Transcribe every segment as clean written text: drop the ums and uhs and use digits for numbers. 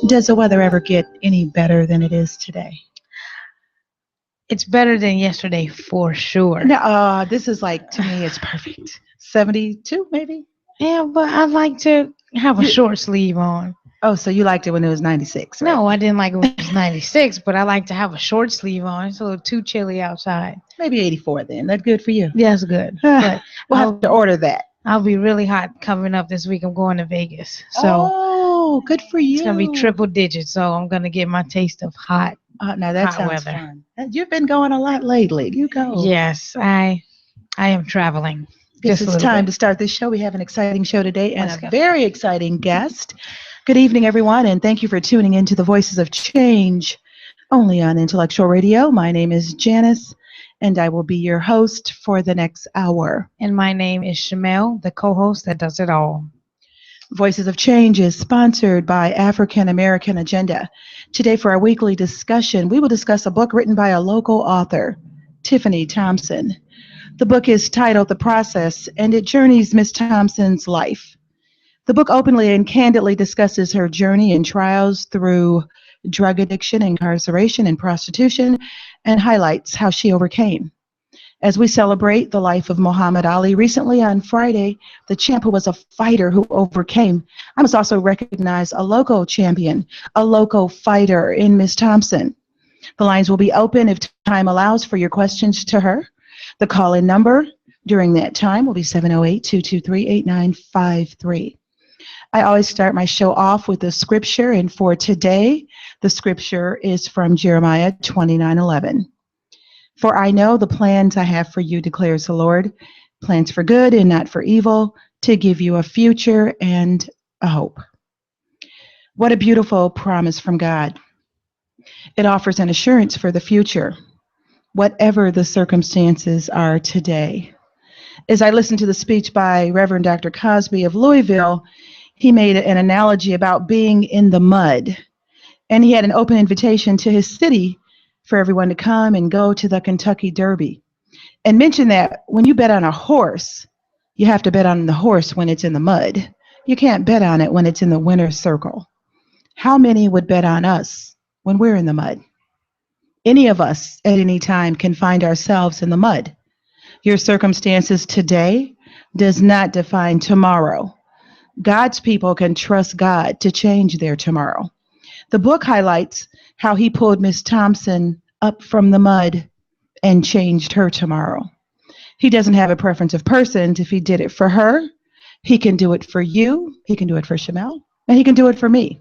Does the weather ever get any better than it is today? It's better than yesterday for sure. No, this is like, to me, it's perfect. 72, maybe? Yeah, but I like to have a short sleeve on. Oh, so you liked it when it was 96, right? No, I didn't like it when it was 96, but I like to have a short sleeve on. It's a little too chilly outside. Maybe 84 then. That's good for you. Yeah, that's good. But we'll have to order that. I'll be really hot coming up this week. I'm going to Vegas. So good for you. It's going to be triple digits, so I'm going to get my taste of hot now that sounds weather. Fun. You've been going a lot lately. You go. Yes, I am traveling. Guess it's time to start this show. We have an exciting show today and a very exciting guest. Good evening, everyone, and thank you for tuning in to the Voices of Change, only on Intellectual Radio. My name is Janice, and I will be your host for the next hour. And my name is Shamel, the co-host that does it all. Voices of Change is sponsored by African American Agenda. Today, for our weekly discussion, we will discuss a book written by a local author, Tiffany Thompson. The book is titled The Process, and it journeys Miss Thompson's life. The book openly and candidly discusses her journey and trials through drug addiction, incarceration, and prostitution, and highlights how she overcame. As we celebrate the life of Muhammad Ali, recently on Friday, the champ who was a fighter who overcame, I must also recognize a local champion, a local fighter in Miss Thompson. The lines will be open if time allows for your questions to her. The call-in number during that time will be 708-223-8953. I always start my show off with a scripture, and for today, the scripture is from Jeremiah 29:11. For I know the plans I have for you, declares the Lord, plans for good and not for evil, to give you a future and a hope. What a beautiful promise from God. It offers an assurance for the future, whatever the circumstances are today. As I listened to the speech by Reverend Dr. Cosby of Louisville, he made an analogy about being in the mud. And he had an open invitation to his city for everyone to come and go to the Kentucky Derby. And mentioned that when you bet on a horse, you have to bet on the horse when it's in the mud. You can't bet on it when it's in the winner's circle. How many would bet on us when we're in the mud? Any of us at any time can find ourselves in the mud. Your circumstances today does not define tomorrow. God's people can trust God to change their tomorrow. The book highlights how he pulled Miss Thompson up from the mud and changed her tomorrow. He doesn't have a preference of persons. If he did it for her, he can do it for you, he can do it for Shamel, and he can do it for me.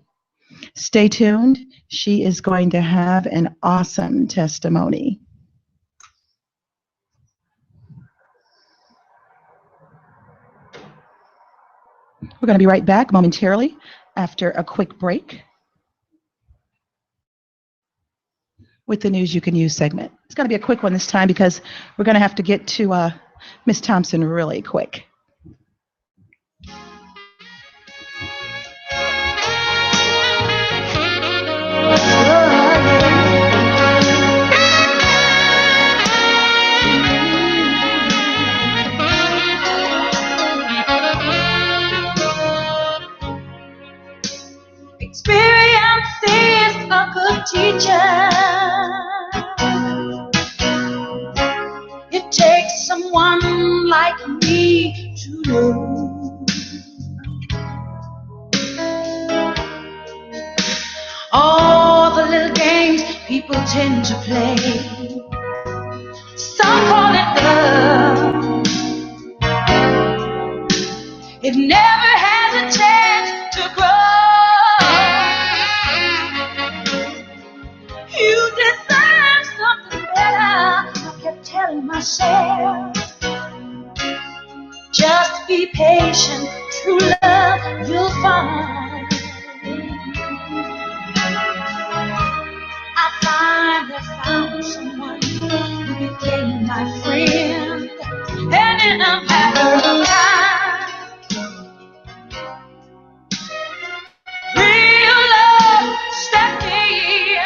Stay tuned. She is going to have an awesome testimony. We're going to be right back momentarily after a quick break with the News You Can Use segment. It's going to be a quick one this time because we're going to have to get to Miss Thompson really quick. Experience is a good teacher. It takes someone like me to know All the little games people tend to play. Some call it love. It never has a chance to grow. You deserve something better, I kept telling myself. Just be patient, true love you'll find. I finally found someone who became my friend, and in a matter of time, real love stepped in.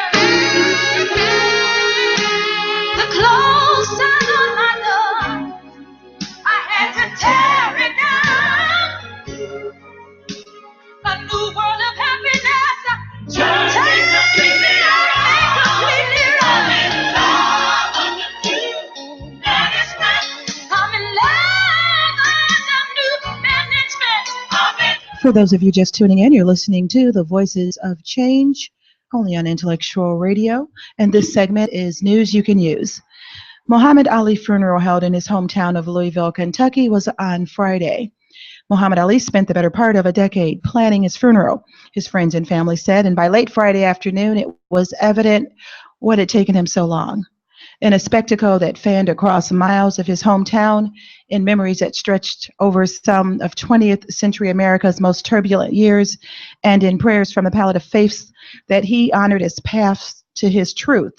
The clothes tied on my love, I had to tear it down. A new world of happiness. Turn completely on me, completely right. And it's not. I'm in love under new management. For those of you just tuning in, you're listening to the Voices of Change, only on Intellectual Radio, and this segment is News You Can Use. Muhammad Ali's funeral held in his hometown of Louisville, Kentucky was on Friday. Muhammad Ali spent the better part of a decade planning his funeral, his friends and family said, and by late Friday afternoon, it was evident what had taken him so long. In a spectacle that fanned across miles of his hometown, in memories that stretched over some of 20th century America's most turbulent years, and in prayers from the palette of faiths that he honored as paths to his truth,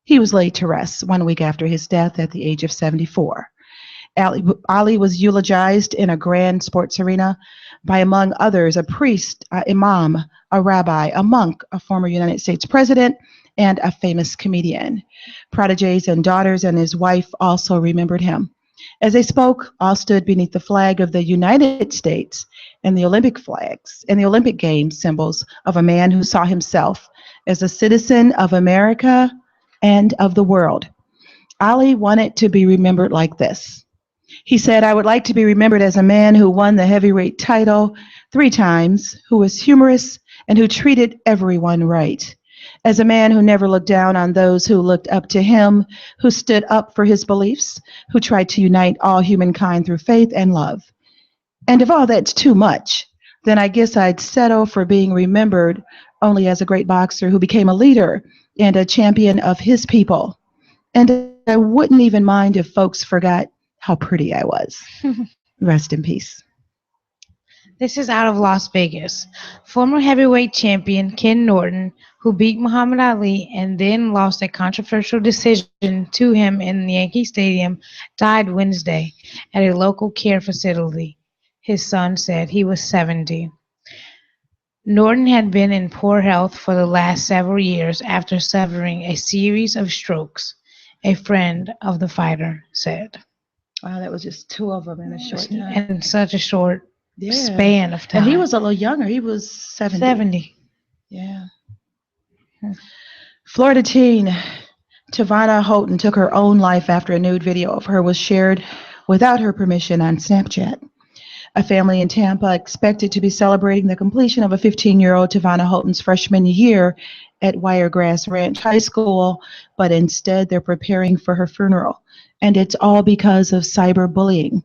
he was laid to rest 1 week after his death at the age of 74. Ali was eulogized in a grand sports arena by, among others, a priest, an imam, a rabbi, a monk, a former United States president, and a famous comedian. Protégés and daughters and his wife also remembered him. As they spoke, all stood beneath the flag of the United States and the Olympic flags and the Olympic Games symbols of a man who saw himself as a citizen of America and of the world. Ali wanted to be remembered like this. He said, "I would like to be remembered as a man who won the heavyweight title 3 times, who was humorous, and who treated everyone right. As a man who never looked down on those who looked up to him, who stood up for his beliefs, who tried to unite all humankind through faith and love. And if all that's too much, then I guess I'd settle for being remembered only as a great boxer who became a leader and a champion of his people. And I wouldn't even mind if folks forgot how pretty I was." Rest in peace. This is out of Las Vegas. Former heavyweight champion Ken Norton, who beat Muhammad Ali and then lost a controversial decision to him in Yankee Stadium, died Wednesday at a local care facility. His son said he was 70. Norton had been in poor health for the last several years after suffering a series of strokes, a friend of the fighter said. Wow, that was just 2 of them in a short time. In such a short span of time. And he was a little younger. He was 70. 70. Yeah. Florida teen Tavana Houghton took her own life after a nude video of her was shared without her permission on Snapchat. A family in Tampa expected to be celebrating the completion of a 15-year-old Tavana Houghton's freshman year at Wiregrass Ranch High School, but instead they're preparing for her funeral. And it's all because of cyberbullying.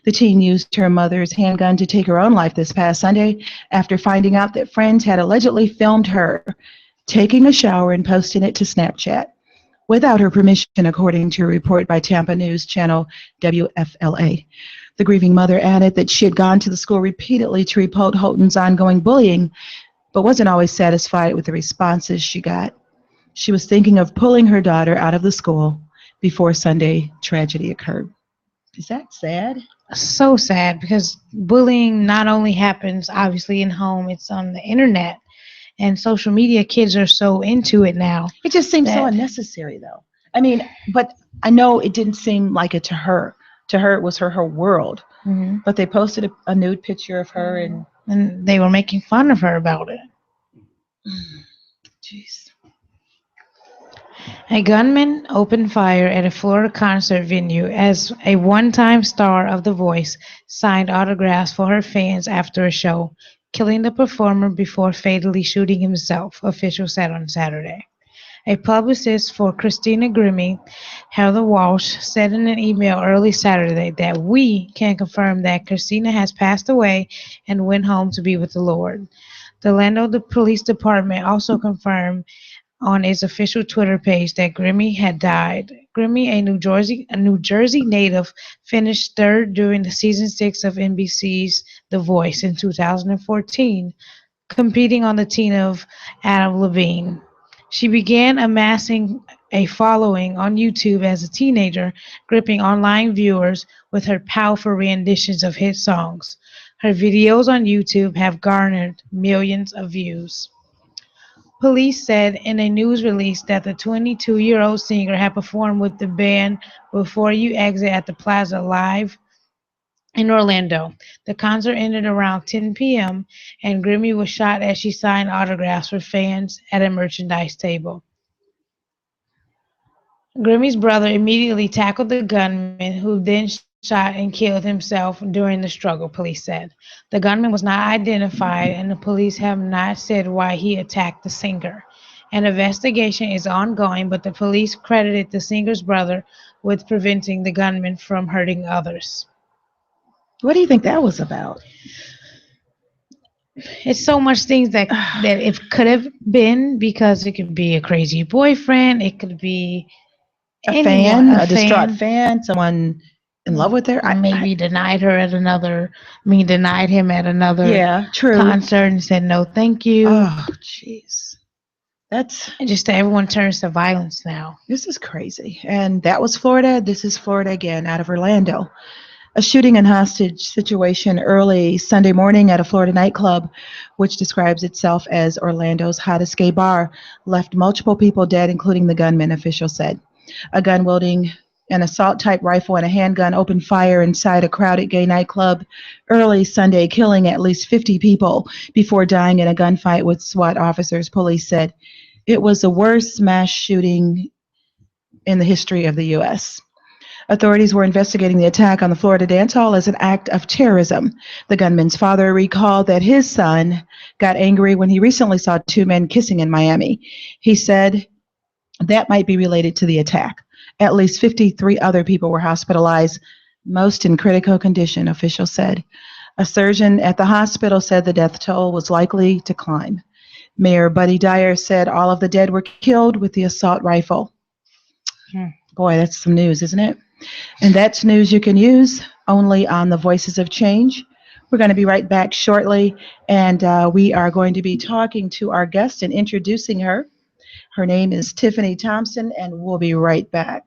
The teen used her mother's handgun to take her own life this past Sunday after finding out that friends had allegedly filmed her taking a shower and posting it to Snapchat without her permission, according to a report by Tampa News channel WFLA. The grieving mother added that she had gone to the school repeatedly to report Houghton's ongoing bullying, but wasn't always satisfied with the responses she got. She was thinking of pulling her daughter out of the school before Sunday tragedy occurred. Is that sad? So sad, because bullying not only happens obviously in home, it's on the internet and social media. Kids are so into it now. It just seems so unnecessary, though. I mean, but I know it didn't seem like it to her. To her, it was her world. Mm-hmm. But they posted a nude picture of her, and they were making fun of her about it. Jeez. A gunman opened fire at a Florida concert venue as a one-time star of The Voice signed autographs for her fans after a show. killing the performer before fatally shooting himself, officials said on Saturday. A publicist for Christina Grimmie, Heather Walsh, said in an email early Saturday that we can confirm that Christina has passed away and went home to be with the Lord. The Orlando Police Department also confirmed on its official Twitter page that Grimmie had died. Grimmie, a New Jersey native, finished third during the season 6 of NBC's The Voice in 2014, competing on the team of Adam Levine. She began amassing a following on YouTube as a teenager, gripping online viewers with her powerful renditions of hit songs. Her videos on YouTube have garnered millions of views. Police said in a news release that the 22-year-old singer had performed with the band Before You Exit at the Plaza Live in Orlando. The concert ended around 10 p.m., and Grimmie was shot as she signed autographs for fans at a merchandise table. Grimmie's brother immediately tackled the gunman, who then shot and killed himself during the struggle, police said. The gunman was not identified, and the police have not said why he attacked the singer. An investigation is ongoing, but the police credited the singer's brother with preventing the gunman from hurting others. What do you think that was about? It's so much things that it could have been, because it could be a crazy boyfriend, it could be anyone, a A distraught fan. fan, someone in love with her. Maybe denied her at another, denied him at another Yeah, true. concert and said no, thank you. Oh, jeez. That's And just that everyone turns to violence now. This is crazy. And that was Florida. This is Florida again, out of Orlando. A shooting and hostage situation early Sunday morning at a Florida nightclub, which describes itself as Orlando's hottest gay bar, left multiple people dead, including the gunman, officials said. A gun wielding an assault type rifle and a handgun opened fire inside a crowded gay nightclub early Sunday, killing at least 50 people before dying in a gunfight with SWAT officers, police said. It was the worst mass shooting in the history of the U.S. Authorities were investigating the attack on the Florida dance hall as an act of terrorism. The gunman's father recalled that his son got angry when he recently saw two men kissing in Miami. He said that might be related to the attack. At least 53 other people were hospitalized, most in critical condition, officials said. A surgeon at the hospital said the death toll was likely to climb. Mayor Buddy Dyer said all of the dead were killed with the assault rifle. Boy, that's some news, isn't it? And that's news you can use only on the Voices of Change. We're going to be right back shortly, and we are going to be talking to our guest and introducing her. Her name is Tiffany Thompson, and we'll be right back.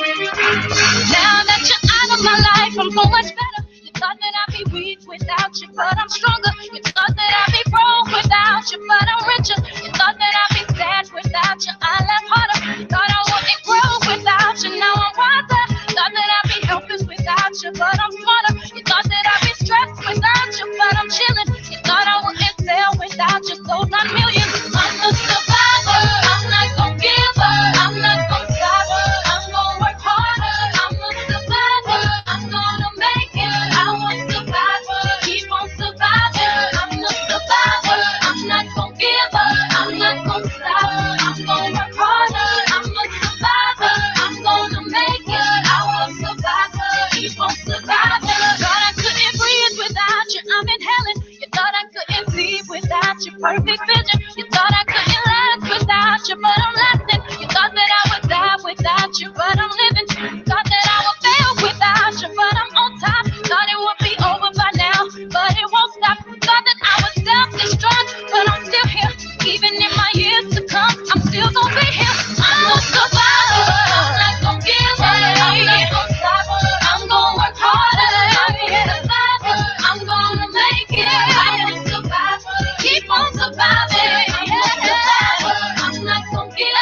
Now that you're out of my life, I'm so much better. You thought that I'd be weak without you, but I'm stronger. You thought that I'd be broke without you, but I'm richer. You thought that I'd be sad without you, I laugh harder. You thought I wouldn't grow without you, now I'm wiser. Thought that I'd be helpless without you, but I'm smarter. You thought that I'd be stressed without you, but I'm chilling. You thought I wouldn't fail without you, so not millions. I'm a survivor, I'm not gonna give up, I'm not gonna stop, I'm gonna work harder. I'm a survivor, I'm gonna make it. I will survive, keep on surviving. I'm a survivor, I'm not gonna give up, I'm not gonna stop, I'm gonna work harder. I'm a survivor, I'm gonna make it. I will survive, keep on surviving. Thought I couldn't breathe without you, I'm inhaling. You thought I couldn't see without your perfect vision. You thought I couldn't last without you, but I'm lasting. You thought that I would die without you, but I'm living. You thought that I would fail without you, but I'm on top. Thought it would be over by now, but it won't stop. Thought that I would self-destruct, but I'm still here. Even in my years to come, I'm still gonna be here. I'm a survivor, I'm not gonna give up, I'm not gonna stop. I'm gonna work harder, I'm a survivor, I'm gonna make it. I am a survivor, keep on surviving. I'm a survivor, I'm not gonna give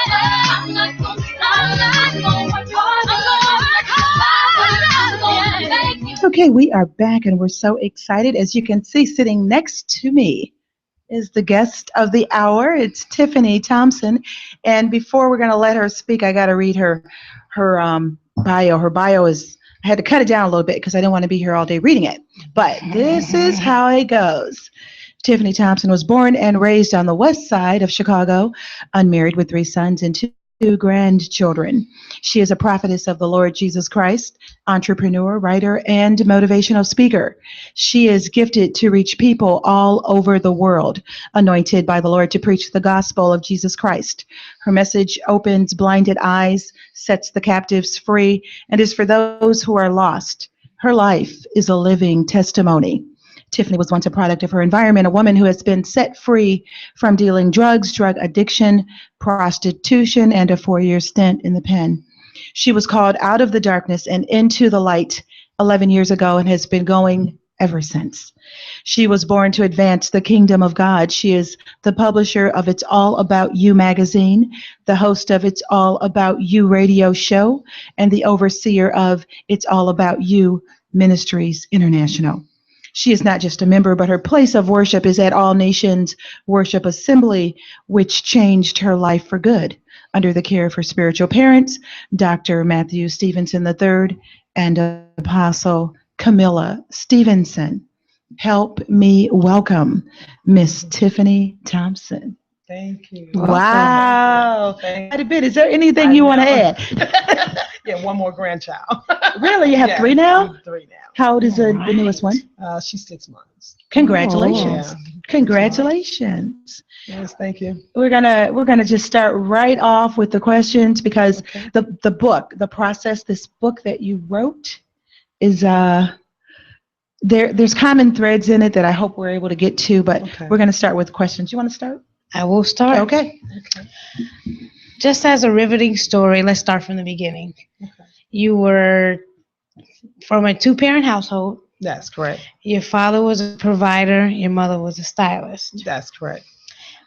Okay, we are back and we're so excited. As you can see, sitting next to me is the guest of the hour. It's Tiffany Thompson. And before we're going to let her speak, I got to read her bio. Her bio is, I had to cut it down a little bit because I didn't want to be here all day reading it. But this is how it goes. Tiffany Thompson was born and raised on the west side of Chicago, unmarried with 3 sons and 2 grandchildren. She is a prophetess of the Lord Jesus Christ, entrepreneur, writer, and motivational speaker. She is gifted to reach people all over the world, anointed by the Lord to preach the gospel of Jesus Christ. Her message opens blinded eyes, sets the captives free, and is for those who are lost. Her life is a living testimony. Tiffany was once a product of her environment, a woman who has been set free from dealing drugs, drug addiction, prostitution, and a 4-year stint in the pen. She was called out of the darkness and into the light 11 years ago and has been going ever since. She was born to advance the kingdom of God. She is the publisher of It's All About You magazine, the host of It's All About You radio show, and the overseer of It's All About You Ministries International. She is not just a member, but her place of worship is at All Nations Worship Assembly, which changed her life for good under the care of her spiritual parents, Dr. Matthew Stevenson III and Apostle Camilla Stevenson. Help me welcome Miss Tiffany Thompson. Thank you. Wow. Quite a bit. Is there anything you want to add? Yeah, one more grandchild. Really? You have 3 now? 3 now. How old is the newest one? She's 6 months. Congratulations. Yeah. Congratulations. Yes, thank you. We're gonna just start right off with the questions because the book, the process, this book that you wrote is there's common threads in it that I hope we're able to get to, but we're gonna start with questions. You want to start? I will start. Okay. Just as a riveting story, let's start from the beginning. Okay. You were from a 2-parent household. That's correct. Your father was a provider. Your mother was a stylist. That's correct.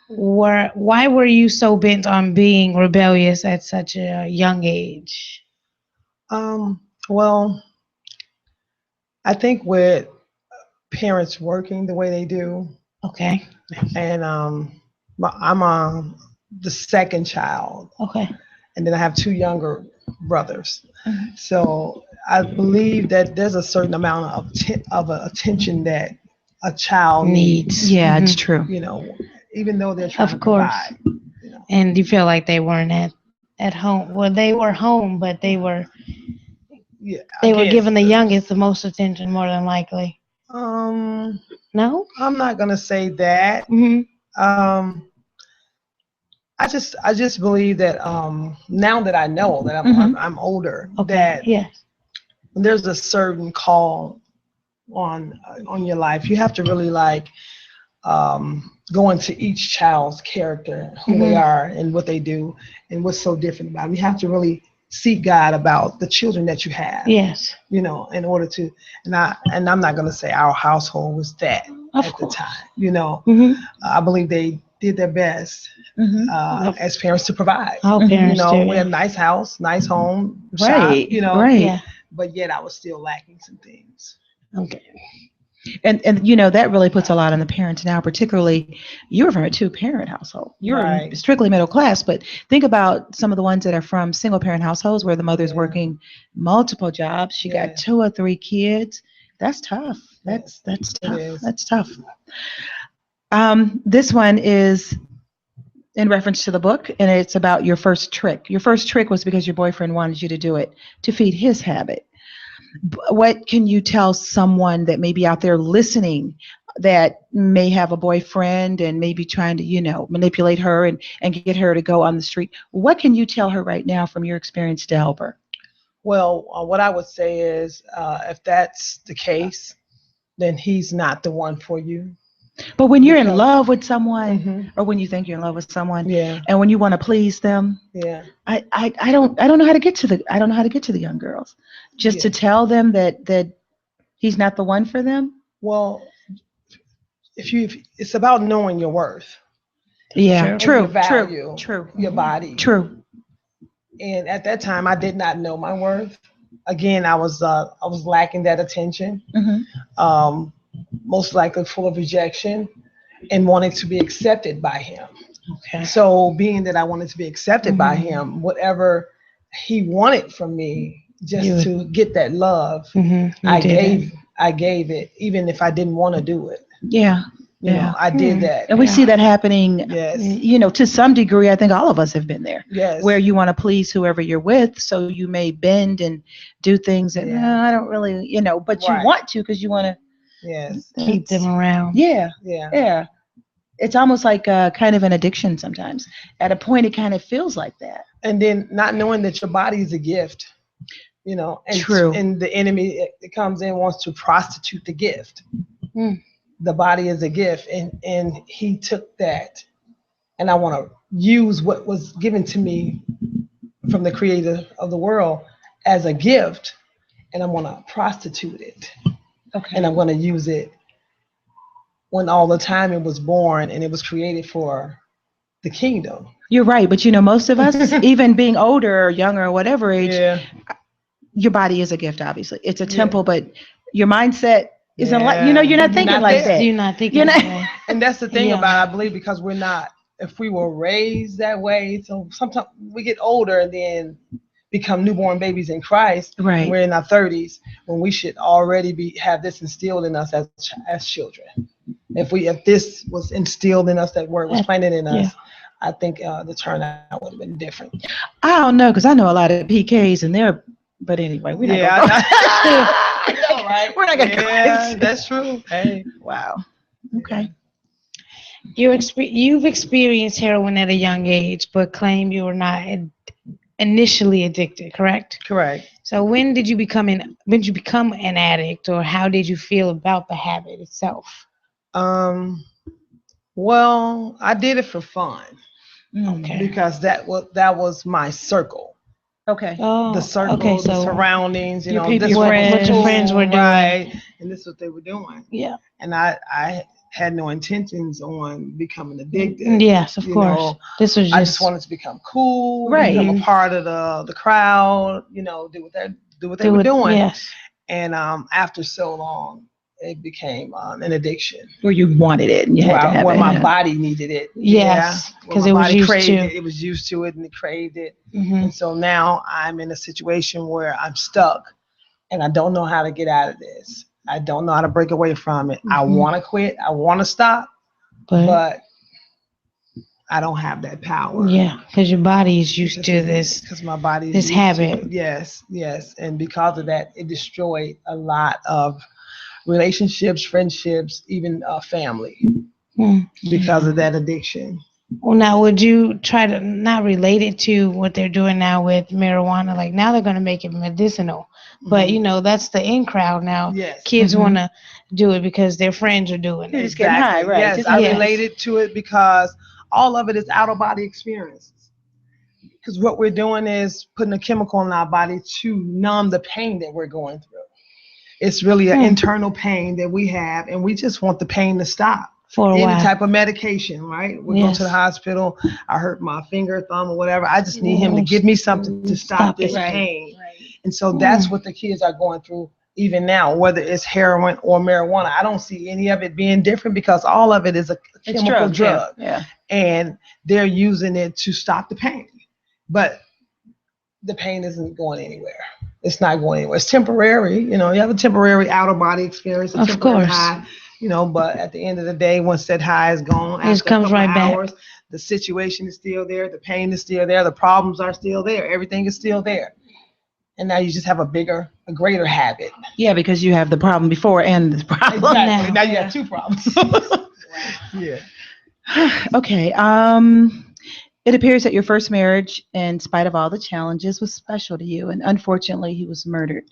Why were you so bent on being rebellious at such a young age? Well, I think with parents working the way they do, Okay. and I'm the second child, Okay. and then I have 2 younger brothers. So I believe that there's a certain amount of attention that a child needs. Yeah, it's true. You know, even though they're trying Of to course. provide. You know. And you feel like they weren't at home. Well, they were home, but they were giving the youngest the most attention, more than likely. No? I'm not gonna say that. Mm-hmm. I just believe that now that I know that I'm older, that there's a certain call on your life. You have to really go into each child's character, who they are and what they do and what's so different about them. You have to really seek God about the children that you have. Yes. You know, in order to, and I'm not going to say our household was that at the time. You know, I believe they did their best as parents to provide. All parents do. We had a nice house, nice home, Right. shop, Right. Yeah. but yet I was still lacking some things. Okay. And that really puts a lot on the parents now, particularly you're from a 2-parent household. You're strictly middle class, but think about some of the ones that are from single-parent households where the mother's working multiple jobs. She got 2 or 3 kids. That's tough. That's tough. That's tough. This one is in reference to the book, and it's about your first trick. Your first trick was because your boyfriend wanted you to do it to feed his habit. What can you tell someone that may be out there listening that may have a boyfriend and maybe trying to, manipulate her and get her to go on the street? What can you tell her right now from your experience to help her? Well, what I would say is if that's the case, then he's not the one for you. But when you're in love with someone, or when you think you're in love with someone, and when you want to please them, I don't know how to get to the young girls, just to tell them that he's not the one for them. Well, it's about knowing your worth. Yeah, true, your value, true, your body. True. And at that time, I did not know my worth. Again, I was lacking that attention, most likely full of rejection, and wanting to be accepted by him. Okay. So, being that I wanted to be accepted by him, whatever he wanted from me, just to get that love, I gave it, even if I didn't want to do it. Yeah. You know, I did that. And we see that happening, Yes. you know, to some degree. I think all of us have been there. Yes. Where you want to please whoever you're with. So you may bend and do things that, no, I don't really, you know, but you want to because you want to keep them around. Yeah. It's almost like kind of an addiction sometimes. At a point, it kind of feels like that. And then not knowing that your body is a gift, you know, and, and the enemy it comes in wants to prostitute the gift. The body is a gift, and he took that, and I want to use what was given to me from the creator of the world as a gift, and I'm going to prostitute it. Okay. And I'm going to use it when all the time it was born and it was created for the kingdom. You're right, but you know, most of us, even being older or younger or whatever age, your body is a gift. Obviously, it's a temple, but your mindset isn't like, you know, you're not thinking like that. You're not thinking like that. And that's the thing about it, I believe, because we're not, if we were raised that way, so sometimes we get older and then become newborn babies in Christ. Right. We're in our 30s when we should already have this instilled in us as children. If this was instilled in us, that word was planted in us, I think the turnout would have been different. I don't know, because I know a lot of PKs and they're, but anyway, we're not going I know, right? We're not going to go. That's true. Hey. Wow. Okay. You've experienced heroin at a young age, but claim you were not initially addicted, correct? Correct. So when did you become an addict, or how did you feel about the habit itself? Well, I did it for fun. Okay. Because that was my circle. Okay. Oh, the circle, the surroundings, you know, this what your friends were doing. Right. And this is what they were doing. Yeah. And I had no intentions on becoming addicted. Yes, of course. Know, this was I just wanted to become cool, become a part of the crowd, you know, do what they were doing. Yes. And after so long, it became an addiction. Where you wanted it, and you had to have where it. my body needed it. Yes, because it was used to. It was used to it, and it craved it. And so now I'm in a situation where I'm stuck, and I don't know how to get out of this. I don't know how to break away from it. I want to quit. I want to stop, but I don't have that power. Yeah, because your body is used to this. Because my body is this habit. Yes, and because of that, it destroyed a lot of relationships, friendships, even family, because of that addiction. Well, now, would you try to not relate it to what they're doing now with marijuana? Like now they're going to make it medicinal, but you know, that's the in crowd now. Yes. Kids want to do it because their friends are doing it. Just getting high, right? Yes, I related to it because all of it is out of body experiences. Because what we're doing is putting a chemical in our body to numb the pain that we're going through. It's really an internal pain that we have, and we just want the pain to stop. For a while. Any type of medication, right? We go to the hospital. I hurt my finger, thumb, or whatever. I just need him to give me something to stop this pain. Right. And so that's what the kids are going through even now, whether it's heroin or marijuana. I don't see any of it being different because all of it is a chemical drug. Yeah. And they're using it to stop the pain. But the pain isn't going anywhere. It's not going anywhere. It's temporary. You know, you have a temporary out-of-body experience, a temporary high, you know, but at the end of the day, once that high is gone, it comes right back. The situation is still there. The pain is still there. The problems are still there. Everything is still there. And now you just have a greater habit. Yeah, because you have the problem before and the problem exactly. Now you have two problems. Yeah. Okay. It appears that your first marriage, in spite of all the challenges, was special to you, and unfortunately, he was murdered.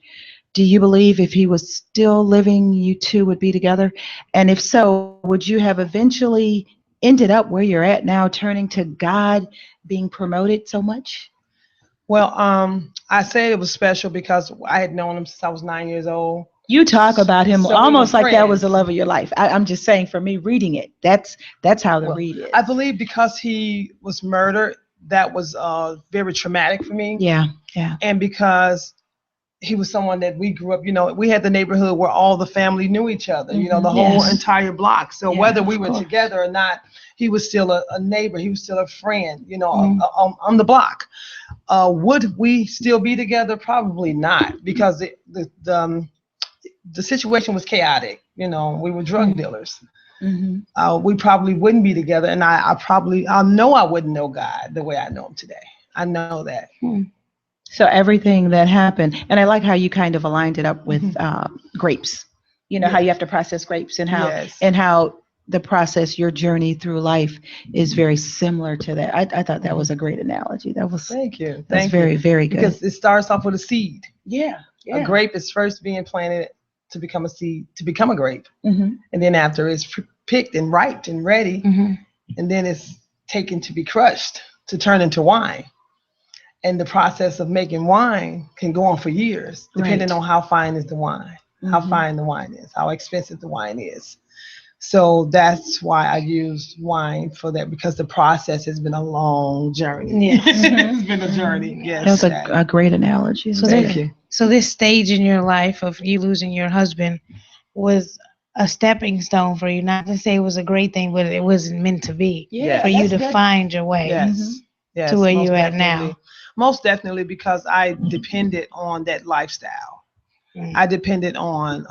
Do you believe if he was still living, you two would be together? And if so, would you have eventually ended up where you're at now, turning to God, being promoted so much? Well, I say it was special because I had known him since I was 9 years old. You talk about him almost like that was the love of your life. I'm just saying, for me, reading it, that's how the read is. I believe because he was murdered, that was very traumatic for me. Yeah, yeah. And because he was someone that we grew up, we had the neighborhood where all the family knew each other, the whole entire block. So whether we were together or not, he was still a neighbor. He was still a friend, on the block. Would we still be together? Probably not, because the situation was chaotic. We were drug dealers. We probably wouldn't be together. And I know I wouldn't know God the way I know him today. I know that. So everything that happened, and I like how you kind of aligned it up with grapes. How you have to process grapes, and how the process, your journey through life, is very similar to that. I thought that was a great analogy. Thank you. That's very, very good. Because it starts off with a seed. Yeah. A grape is first being planted to become a seed, to become a grape, and then after it's picked and ripe and ready, and then it's taken to be crushed to turn into wine. And the process of making wine can go on for years, depending on how fine is the wine, how fine the wine is, how expensive the wine is. So that's why I used wine for that, because the process has been a long journey. Yeah. It's been a journey. Yes. That was a great analogy. So Thank you. So this stage in your life of you losing your husband was a stepping stone for you. Not to say it was a great thing, but it wasn't meant to be for you to find your way to where you're at now. Most definitely, because I depended on that lifestyle. I depended on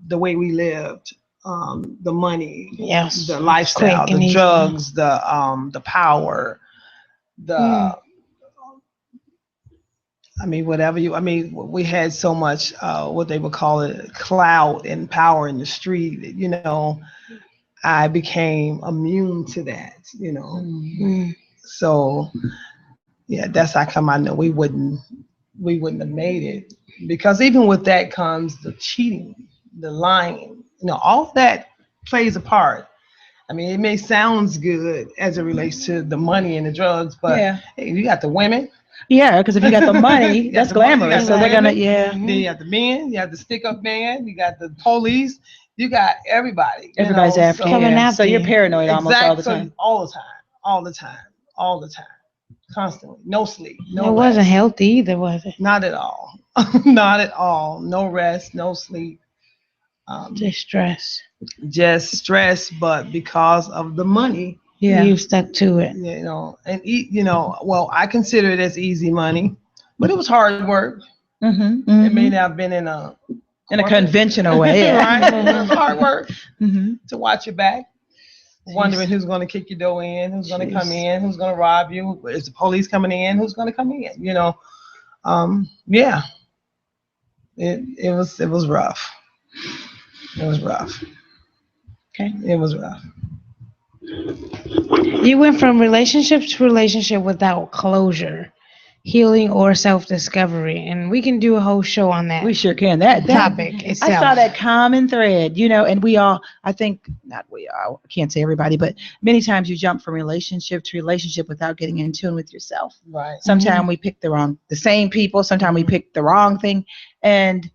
the way we lived, the money, the lifestyle, the drugs, the power, we had so much, what they would call it, clout and power in the street. I became immune to that. So. Yeah, that's how come I know we wouldn't have made it, because even with that comes the cheating, the lying, all that plays a part. I mean, it may sound good as it relates to the money and the drugs, but hey, you got the women. Yeah, because if you got the money, that's glamorous. So they're gonna, Then you have the men, you have the stick-up man, you got the police, you got everybody. Everybody's after you. So you're paranoid almost all the time. All the time. Constantly, no sleep, no rest. Wasn't healthy either, was it? Not at all. Not at all. No rest, no sleep. Just stress. But because of the money, you stuck to it. Well, I consider it as easy money, but it was hard work. It may not have been in a conventional way, right? It was hard work to watch your back. Wondering who's going to kick your door in, who's going to come in, who's going to rob you, is the police coming in, who's going to come in, It was rough. It was rough. Okay. It was rough. You went from relationship to relationship without closure, healing, or self-discovery, and we can do a whole show on that. We sure can. That topic itself. I saw that common thread, and we all, I think, not we all, I can't say everybody, but many times you jump from relationship to relationship without getting in tune with yourself. Right. Sometimes we pick the same people. Sometimes we pick the wrong thing. And,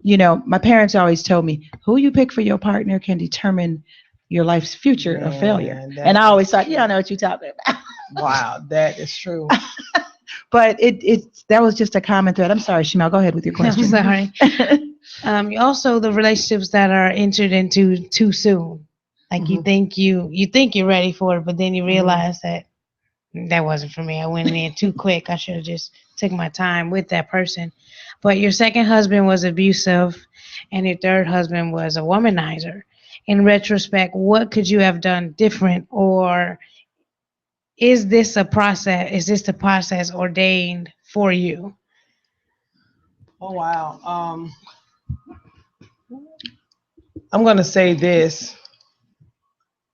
my parents always told me, who you pick for your partner can determine your life's future or failure. And I always thought, I know what you're talking about. Wow, that is true. But that was just a common thread. I'm sorry, Shemel, go ahead with your question. I'm sorry. Also, the relationships that are entered into too soon. Like you think you're ready for it, but then you realize that wasn't for me. I went in too quick. I should have just took my time with that person. But your second husband was abusive, and your third husband was a womanizer. In retrospect, what could you have done different, or is this the process ordained for you? Oh, wow. I'm going to say this.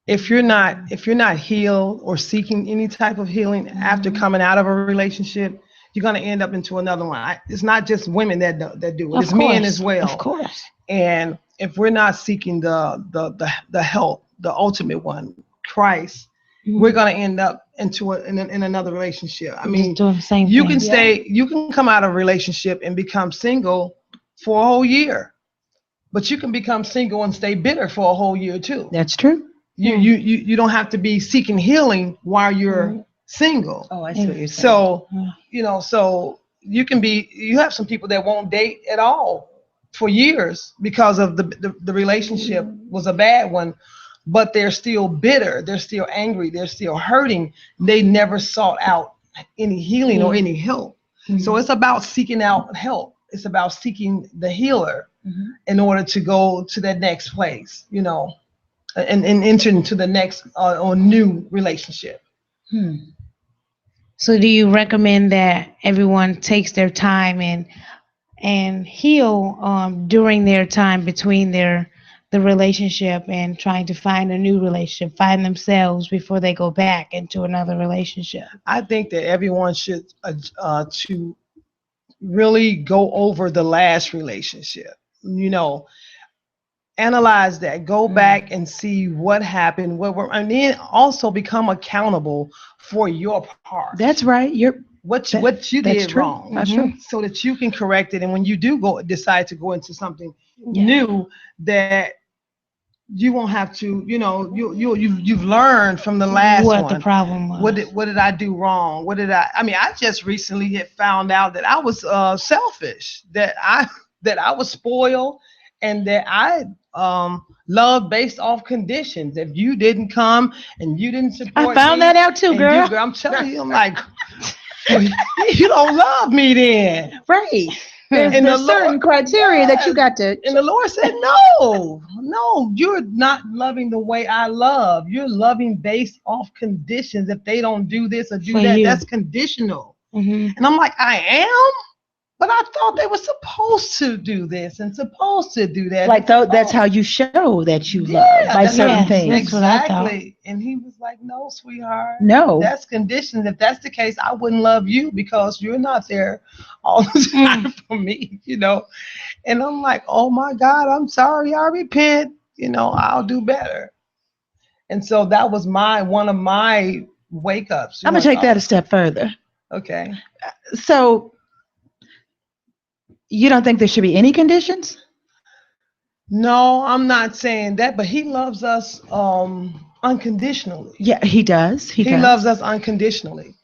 If you're not healed or seeking any type of healing after coming out of a relationship, you're going to end up into another one. It's not just women that do it. It's men as well. Of course. And if we're not seeking the help, the ultimate one, Christ, we're going to end up in another relationship. I mean, doing the same you thing. can you can come out of a relationship and become single for a whole year, but you can become single and stay bitter for a whole year too. That's true. You don't have to be seeking healing while you're single. Oh, I see what you're saying. So, so you have some people that won't date at all for years because of the relationship was a bad one, but they're still bitter, they're still angry, they're still hurting. They never sought out any healing or any help. So it's about seeking out help. It's about seeking the healer in order to go to that next place, and enter into the next or new relationship. So do you recommend that everyone takes their time and heal during their time between the relationship and trying to find a new relationship, find themselves before they go back into another relationship? I think that everyone should to really go over the last relationship, analyze that, go back and see what happened, and then also become accountable for your part. That's right. What you did true. wrong. That's true. So that you can correct it. And when you do decide to go into something new, that you won't have to, you've learned from the last one. What the problem was. What did I do wrong? I just recently had found out that I was selfish, that I was spoiled, and that I love based off conditions. If you didn't come and you didn't support me. I found that out too, girl. I'm telling you, I'm like, you don't love me then. Right. There's certain criteria that you got to. And the Lord said, no, you're not loving the way I love. You're loving based off conditions. If they don't do this or do that, that's conditional. And I'm like, I am? But I thought they were supposed to do this and supposed to do that. Like, that's how you show that you love by certain things. That's what I thought. And he was like, no, sweetheart. No. That's conditions. If that's the case, I wouldn't love you because you're not there all the time for me, And I'm like, oh, my God, I'm sorry. I repent. I'll do better. And so that was one of my wake-ups. I'm going to take that a step further. Okay. So you don't think there should be any conditions? No, I'm not saying that, but he loves us unconditionally. Yeah, he does. He loves us unconditionally.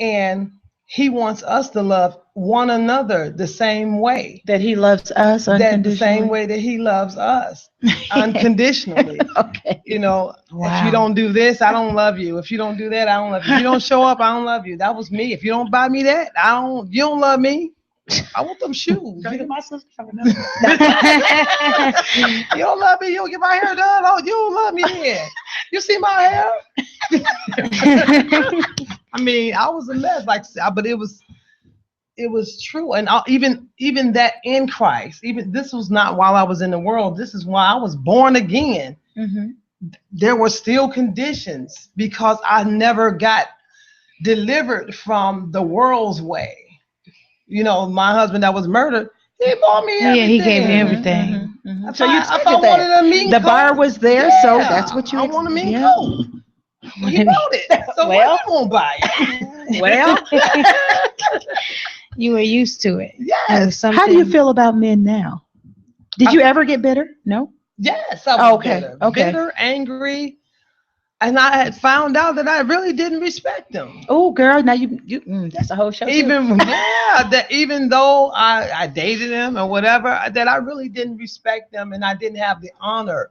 And he wants us to love one another the same way. That he loves us unconditionally? The same way that he loves us unconditionally. Okay. If you don't do this, I don't love you. If you don't do that, I don't love you. If you don't show up, I don't love you. That was me. If you don't buy me that, you don't love me. I want them shoes. Go to my sister. You don't love me. You don't get my hair done. Oh, you don't love me then. You see my hair? I was a mess. But it was true. And even that in Christ, even this was not while I was in the world. This is why I was born again. There were still conditions because I never got delivered from the world's way. My husband that was murdered, he bought me everything. Yeah, he gave me everything. So you I wanted a mean the coat. bar was there, so that's what you. I want a mean coat. He bought it. So I won't buy it. Well, you were used to it. Yes. How do you feel about men now? Did you ever get bitter? No. Yes. I was bitter. Bitter, angry. And I had found out that I really didn't respect them. Oh, girl, now you that's a whole show. Even though I dated them or whatever, that I really didn't respect them and I didn't have the honor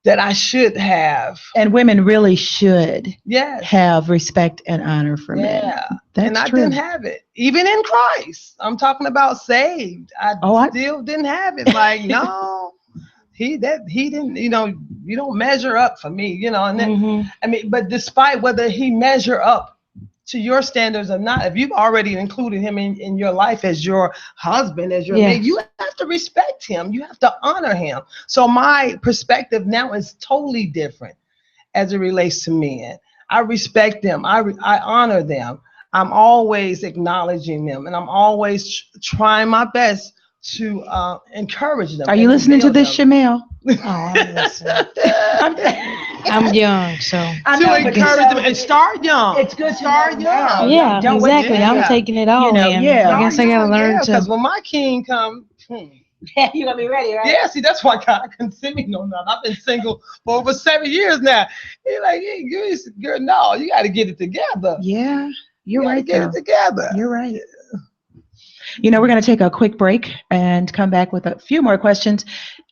that I should have. And women really should yes. have respect and honor for men. That's and I true. didn't have it. Even in Christ. I'm talking about saved. I still didn't have it. Like, no. He didn't, you don't measure up for me, and then, but despite whether he measure up to your standards or not, if you've already included him in your life as your husband, as your mate, you have to respect him. You have to honor him. So my perspective now is totally different as it relates to men. I respect them. I honor them. I'm always acknowledging them, and I'm always trying my best to encourage them. Are you listening to this, Shamel? Oh, I'm listening. I'm young, so to encourage them and start young. It's good to start young. Yeah, exactly. I'm taking it all in. I guess I gotta learn to. Because when my king comes, You're gonna be ready, right? Yeah, see, that's why God couldn't send me no none. I've been single for over 7 years now. He's like, hey, girl, no, you got to get it together. Yeah, you're right. Get it together. You're right. You know, we're going to take a quick break and come back with a few more questions.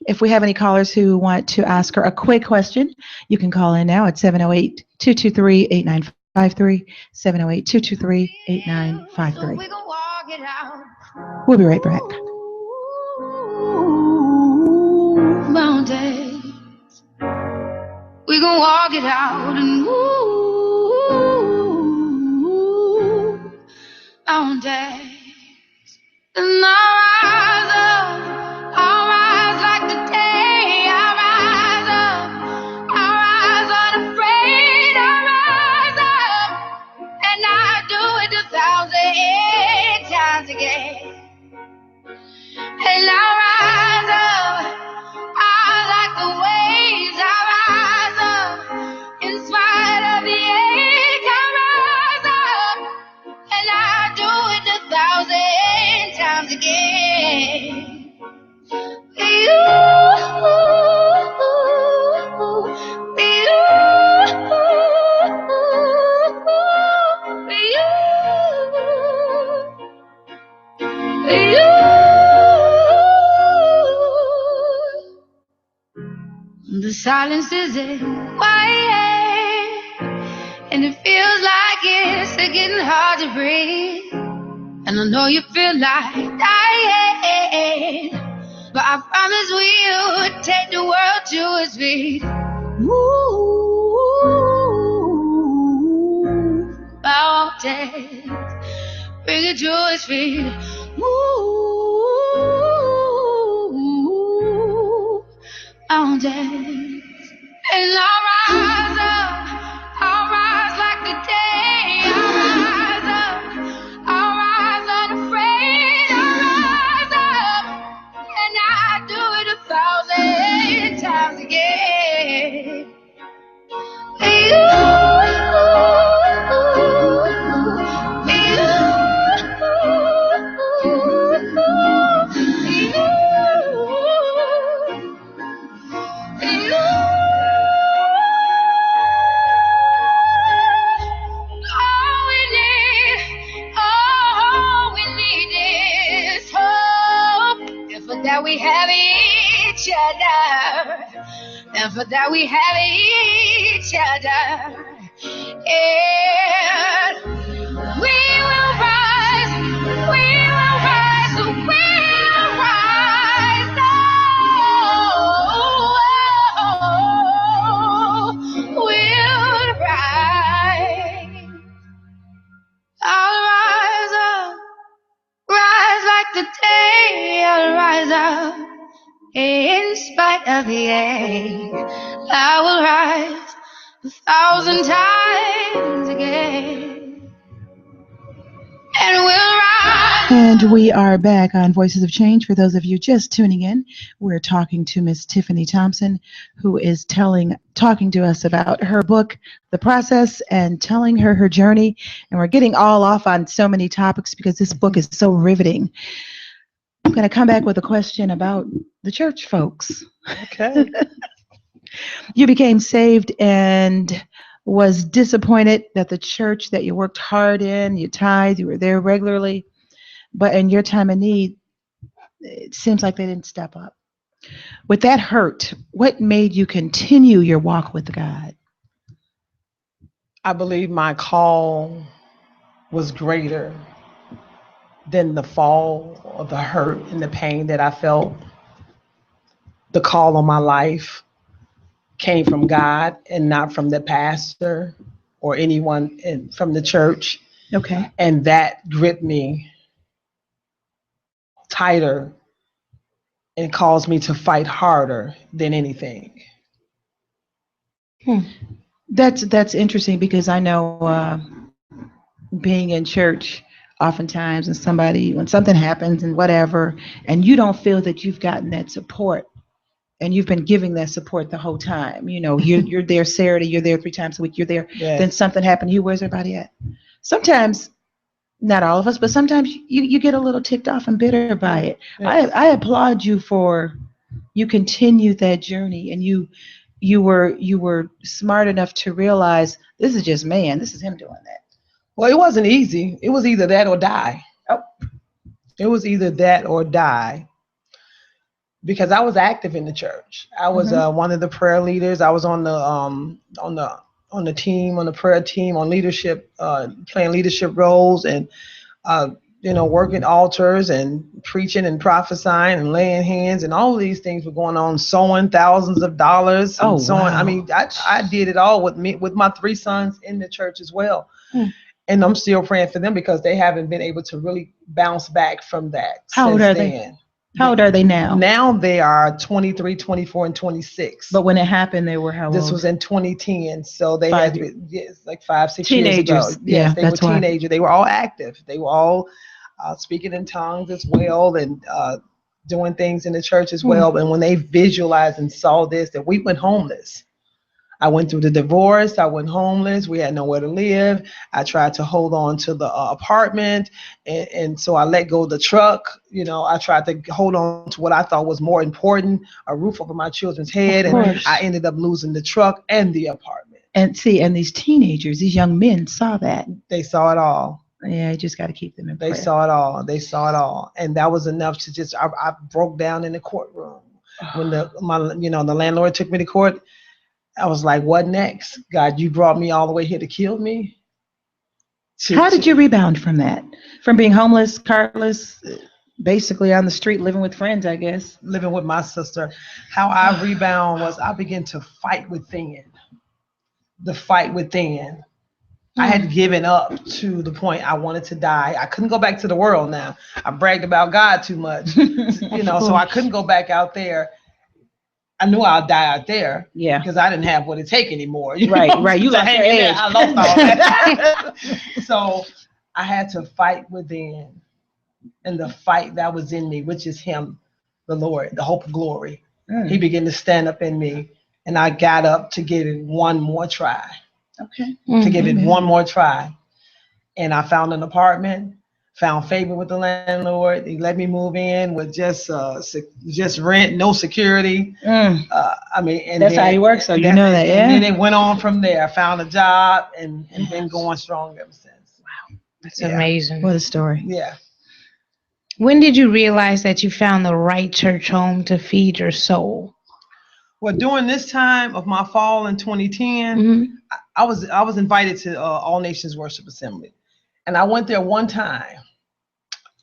If we have any callers who want to ask her a quick question, you can call in now at 708-223-8953, 708-223-8953. We'll be right back. Mountains, we gon' walk it out and move mountains. And I'll rise like the day. I'll rise unafraid. I'll rise up, and I'll do it 1,000 times again. And I'll rise up, like the waves. I'll rise up, in spite of the ache. I'll rise up, and I'll do it 1,000 times again. The silence is quiet, and it feels like it's getting hard to breathe. And I know you feel like dying, but I promise we'll take the world to its feet. Move mountains, bring it to its feet. Move mountains, and I'll rise up. I'll rise like the day. I'll rise up. I'll rise unafraid. I'll rise up, and I'll do it 1,000 times again. That we have each other, and for that we have each other, and we will rise, we will rise, so we will rise, we'll rise, I'll rise up. Rise like the day, I'll rise up. In spite of the ache, I will rise 1,000 times again. And we'll rise. And we are back on Voices of Change. For those of you just tuning in, we're talking to Miss Tiffany Thompson, who is talking to us about her book, The Process, and telling her journey. And we're getting all off on so many topics because this book is so riveting. I'm going to come back with a question about the church folks. Okay. You became saved and was disappointed that the church that you worked hard in, you tithed, you were there regularly, but in your time of need, it seems like they didn't step up. With that hurt, what made you continue your walk with God? I believe my call was greater than the fall or the hurt and the pain that I felt. The call on my life came from God and not from the pastor or anyone from the church. Okay. And that gripped me tighter and caused me to fight harder than anything. That's interesting because I know being in church oftentimes and when something happens and whatever, and you don't feel that you've gotten that support and you've been giving that support the whole time. You know, you're there Saturday, you're there 3 times a week, you're there. Yes. Then something happened. Where's everybody at? Sometimes Not all of us, but sometimes you get a little ticked off and bitter by it. Yes. I applaud you for you continued that journey, and you were smart enough to realize this is just man. This is him doing that. Well, it wasn't easy. It was either that or die. Oh. It was either that or die. Because I was active in the church. I was one of the prayer leaders. I was on the team, on the prayer team, on leadership, playing leadership roles, and working altars and preaching and prophesying and laying hands, and all of these things were going on. Sowing thousands of dollars. And sowing. Wow. I mean, I did it all with my 3 sons in the church as well. And I'm still praying for them because they haven't been able to really bounce back from that. How old are they? How old are they now? Now they are 23, 24, and 26. But when it happened, they were how old? This was in 2010. So they had to be, like 5-6 teenagers. Years ago. Yes, they were teenagers. Why. They were all active. They were all speaking in tongues as well, and doing things in the church as well. And when they visualized and saw this, that we went homeless. I went through the divorce. I went homeless. We had nowhere to live. I tried to hold on to the apartment. And so I let go of the truck. I tried to hold on to what I thought was more important, a roof over my children's head. And I ended up losing the truck and the apartment. And these teenagers, these young men saw that. They saw it all. Yeah, you just got to keep them in prayer. They saw it all. They saw it all. And that was enough to just, I broke down in the courtroom. When the landlord took me to court, I was like, what next? God, you brought me all the way here to kill me? How did you rebound from that? From being homeless, carless, basically on the street, living with friends, I guess. Living with my sister. How I rebound was I began to fight within. The fight within. I had given up to the point I wanted to die. I couldn't go back to the world now. I bragged about God too much, so I couldn't go back out there. I knew I'd die out there, because I didn't have what it take anymore. Right. You lost your edge. I lost all that. So I had to fight within, and the fight that was in me, which is Him, the Lord, the hope of glory. He began to stand up in me, and I got up to give it one more try. Okay. To give it one more try, and I found an apartment. Found favor with the landlord. He let me move in with just rent, no security. And that's how he works. So you know that, yeah. And then it went on from there. I found a job and been going strong ever since. Wow, that's amazing. What a story. Yeah. When did you realize that you found the right church home to feed your soul? Well, during this time of my fall in 2010, I was invited to All Nations Worship Assembly, and I went there one time.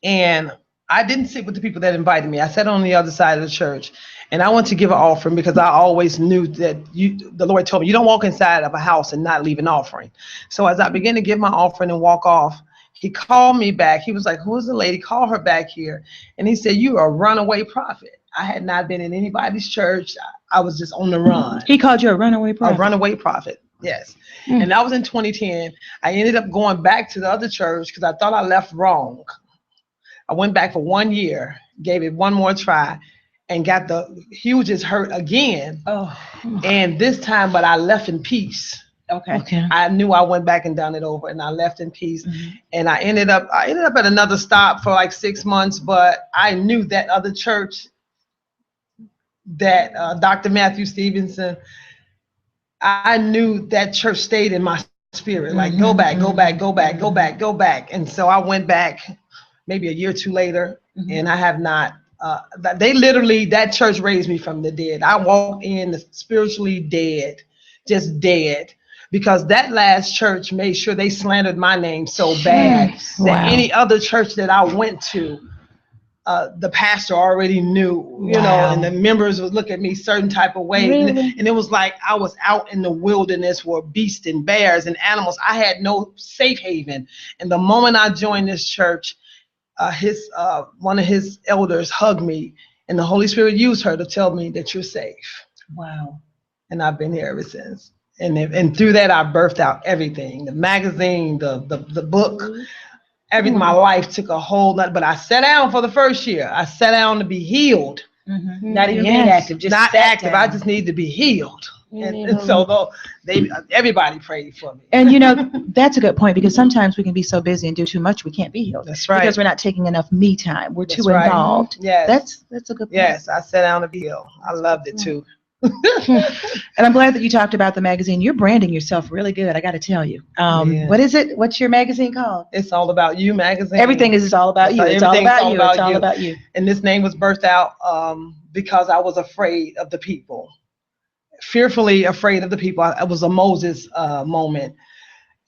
And I didn't sit with the people that invited me. I sat on the other side of the church, and I went to give an offering because I always knew that the Lord told me, you don't walk inside of a house and not leave an offering. So as I began to give my offering and walk off, He called me back. He was like, who's the lady? Call her back here. And he said, you are a runaway prophet. I had not been in anybody's church. I was just on the run. He called you a runaway prophet? A runaway prophet, yes. And that was in 2010. I ended up going back to the other church because I thought I left wrong. I went back for 1 year, gave it one more try, and got the hugest hurt again. And this time, but I left in peace. Okay. I knew I went back and done it over, and I left in peace. And I ended up at another stop for like 6 months, but I knew that other church, that Dr. Matthew Stevenson, I knew that church stayed in my spirit. Like, go back, go back, go back, go back, go back. And so I went back maybe a year or two later, and I have not. That church raised me from the dead. I walked in spiritually dead, just dead, because that last church made sure they slandered my name so bad that any other church that I went to, the pastor already knew, and the members would look at me certain type of way. Really? And it was like I was out in the wilderness where beasts and bears and animals. I had no safe haven. And the moment I joined this church, one of his elders hugged me, and the Holy Spirit used her to tell me that you're safe. Wow. And I've been here ever since. And through that, I birthed out everything, the magazine, the book, everything. My life took a whole lot, but I sat down for the first year. I sat down to be healed. Not even being active, just not active. Down. I just needed to be healed. And so though everybody prayed for me. And that's a good point, because sometimes we can be so busy and do too much we can't be healed. That's right. Because we're not taking enough me time. We're too right. involved. Yes. That's a good point. Yes, I sat down to be healed. I loved it too. And I'm glad that you talked about the magazine. You're branding yourself really good, I got to tell you. What is it? What's your magazine called? It's All About You magazine. Everything is all about you. It's all about you. It's all about you. And this name was birthed out because I was afraid of the people. Fearfully afraid of the people. It was a Moses moment.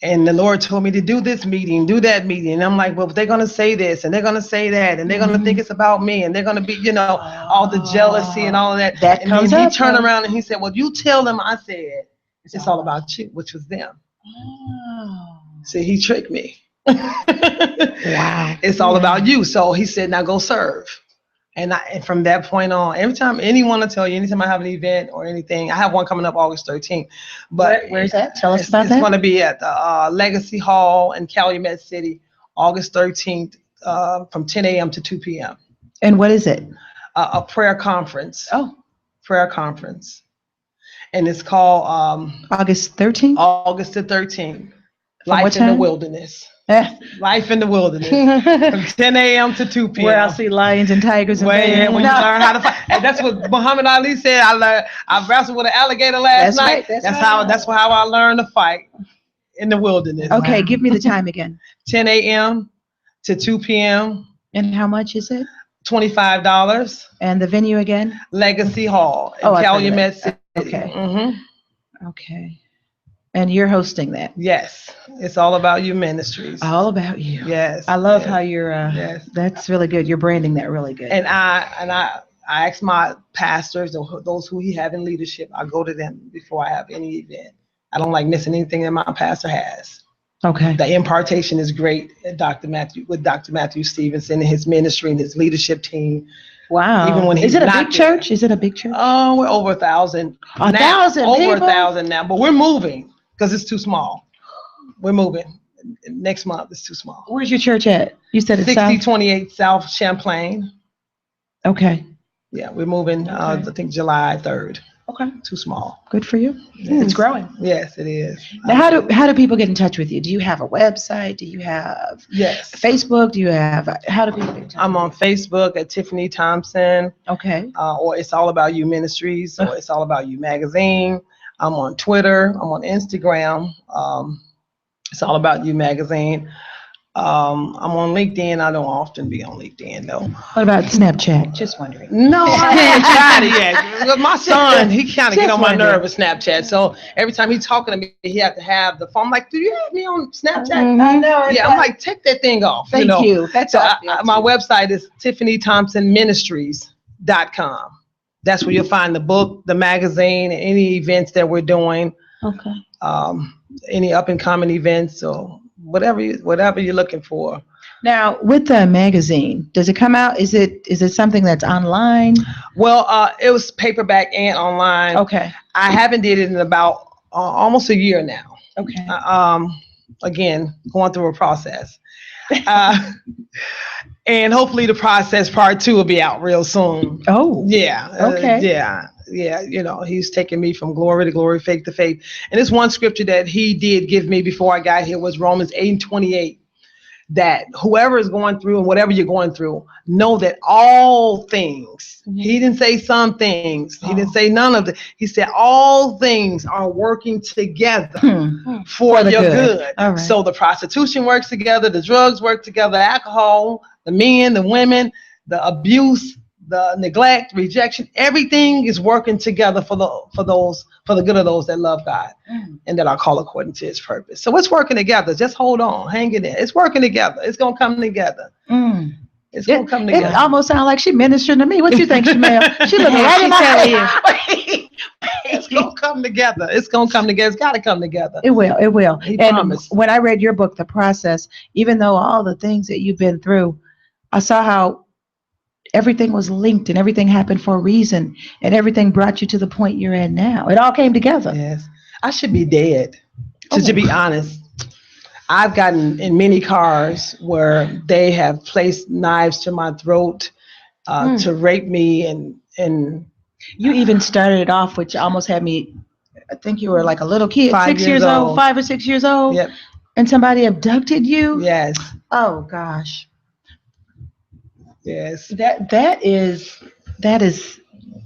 And the Lord told me to do this meeting, do that meeting. And I'm like, well, they're going to say this and they're going to say that. And they're going to think it's about me. And they're going to be, all the jealousy and all of that. And then he turned around and he said, well, you tell them I said, it's all about you, which was them. Oh. See, he tricked me. Wow. It's all about you. So he said, now go serve. And from that point on, every time anyone will tell you, anytime I have an event or anything, I have one coming up August 13th. But where's that? Tell us about that. It's going to be at the Legacy Hall in Calumet City, August 13th, from 10 a.m. to 2 p.m. And what is it? A prayer conference. Oh. Prayer conference. And it's called August 13th? August the 13th. Life in the Wilderness. Life in the Wilderness from 10 a.m. to 2 p.m. Where I'll see lions and tigers and bears. When you learn how to fight. And that's what Muhammad Ali said. I wrestled with an alligator last night. That's how I learned to fight in the wilderness. Okay, give me the time again. 10 a.m. to 2 p.m. And how much is it? $25. And the venue again? Legacy Hall in Calumet City. Okay. Mm-hmm. Okay. And you're hosting that? Yes. It's All About You Ministries. All about you. Yes. I love how you're, yes. That's really good. You're branding that really good. And I ask my pastors, or those who he have in leadership, I go to them before I have any event. I don't like missing anything that my pastor has. Okay. The impartation is great with Dr. Matthew Stevenson and his ministry and his leadership team. Wow. Even when is it a big church? Is it a big church? Oh, we're over 1,000. 1,000 over people? 1,000 now, but we're moving because it's too small. We're moving. Next month it's too small. Where's your church at? You said it's 6028 South Champlain. Okay. Yeah, we're moving, I think July 3rd. Okay. Too small. Good for you. Yes. It's growing. Yes, it is. Now, how do people get in touch with you? Do you have a website? Do you have Facebook? Do you have, how do people get in touch? I'm on Facebook at Tiffany Thompson. Okay. Or It's All About You Ministries, or It's All About You Magazine. I'm on Twitter. I'm on Instagram. It's All About You Magazine. I'm on LinkedIn. I don't often be on LinkedIn though. What about Snapchat? Just wondering. No, I haven't tried it yet. My son, he kind of get on my nerve with Snapchat. So every time he's talking to me, he has to have the phone. I'm like, do you have me on Snapchat? Mm-hmm. I know. Yeah, I'm like, take that thing off. Thank you. That's so my website is TiffanyThompsonMinistries.com. That's where you'll find the book, the magazine, and any events that we're doing. Okay. Any up and coming events or whatever you're looking for. Now, with the magazine, does it come out? Is it something that's online? Well, it was paperback and online. Okay. I haven't did it in about almost a year now. Okay. Again, going through a process. And hopefully the process part 2 will be out real soon. Oh. Yeah. Okay. Yeah. He's taking me from glory to glory, faith to faith. And this one scripture that he did give me before I got here was Romans 8:28. That whoever is going through and whatever you're going through, know that all things, he didn't say some things, he didn't say none of it. He said all things are working together for your good. Right. So the prostitution works together, the drugs work together, alcohol, the men, the women, the abuse, the neglect, rejection, everything is working together for the good of those that love God and that are called according to his purpose. So it's working together. Just hold on, hang in there. It's working together. It's gonna come together. It's gonna come together. It almost sounds like she ministering to me. What you think, Shamel? She looking right in my head. It's gonna come together. It's gonna come together. It's gotta come together. It will. It will. He and promised. When I read your book, The Process, even though all the things that you've been through, I saw how everything was linked and everything happened for a reason and everything brought you to the point you're at now. It all came together. Yes. I should be dead, to be honest. I've gotten in many cars where they have placed knives to my throat to rape me and you even started it off, which almost had me I think you were like a little kid, 5 6 years old, 5 or 6 years old. Yep. And somebody abducted you. Yes. Oh gosh. Yes. That is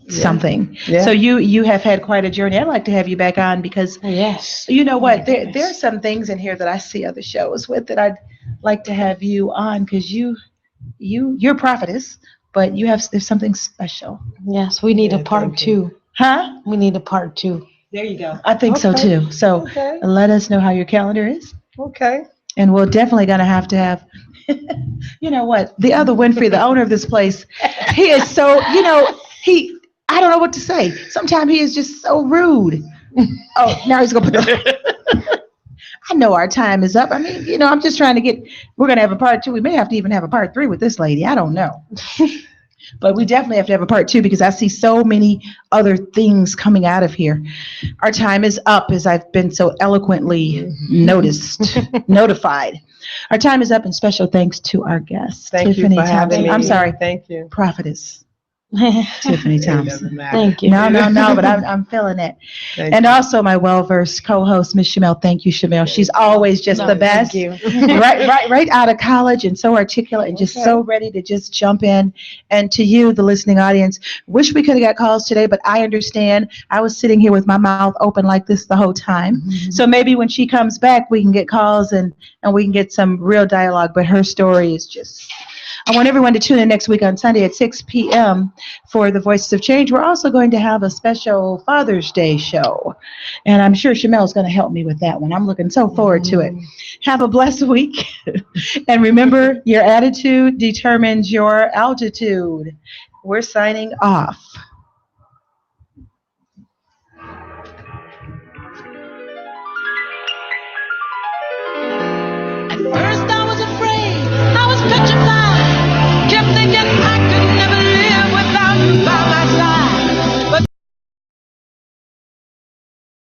something. Yeah. So you have had quite a journey. I'd like to have you back on because Yes. you know what? Yes. There's some things in here that I see other shows with that I'd like to have you on because you're a prophetess, but there's something special. Yes, we need a part 2. Huh? We need a part 2. There you go. I think so too. So let us know how your calendar is. Okay. And we're definitely going to have, you know what? The other Winfrey, the owner of this place, he is so, I don't know what to say. Sometimes he is just so rude. Oh, now he's going to put the, I know our time is up. I mean, I'm just trying to we're going to have a part 2. We may have to even have a part 3 with this lady. I don't know. But we definitely have to have a part 2 because I see so many other things coming out of here. Our time is up, as I've been so eloquently notified. Our time is up, and special thanks to our guest, Tiffany Thompson. I'm sorry. Thank you. Prophetess. Tiffany Thompson. Thank you. No, but I'm feeling it. And also my well-versed co-host, Miss Shamel. Thank you, Shamel. She's always just the best. Thank you. right out of college and so articulate and just so ready to just jump in. And to you, the listening audience, wish we could have got calls today, but I understand. I was sitting here with my mouth open like this the whole time. Mm-hmm. So maybe when she comes back, we can get calls and we can get some real dialogue. But her story is just... I want everyone to tune in next week on Sunday at 6 p.m. for the Voices of Change. We're also going to have a special Father's Day show, and I'm sure Shamel's going to help me with that one. I'm looking so forward to it. Have a blessed week, and remember, your attitude determines your altitude. We're signing off.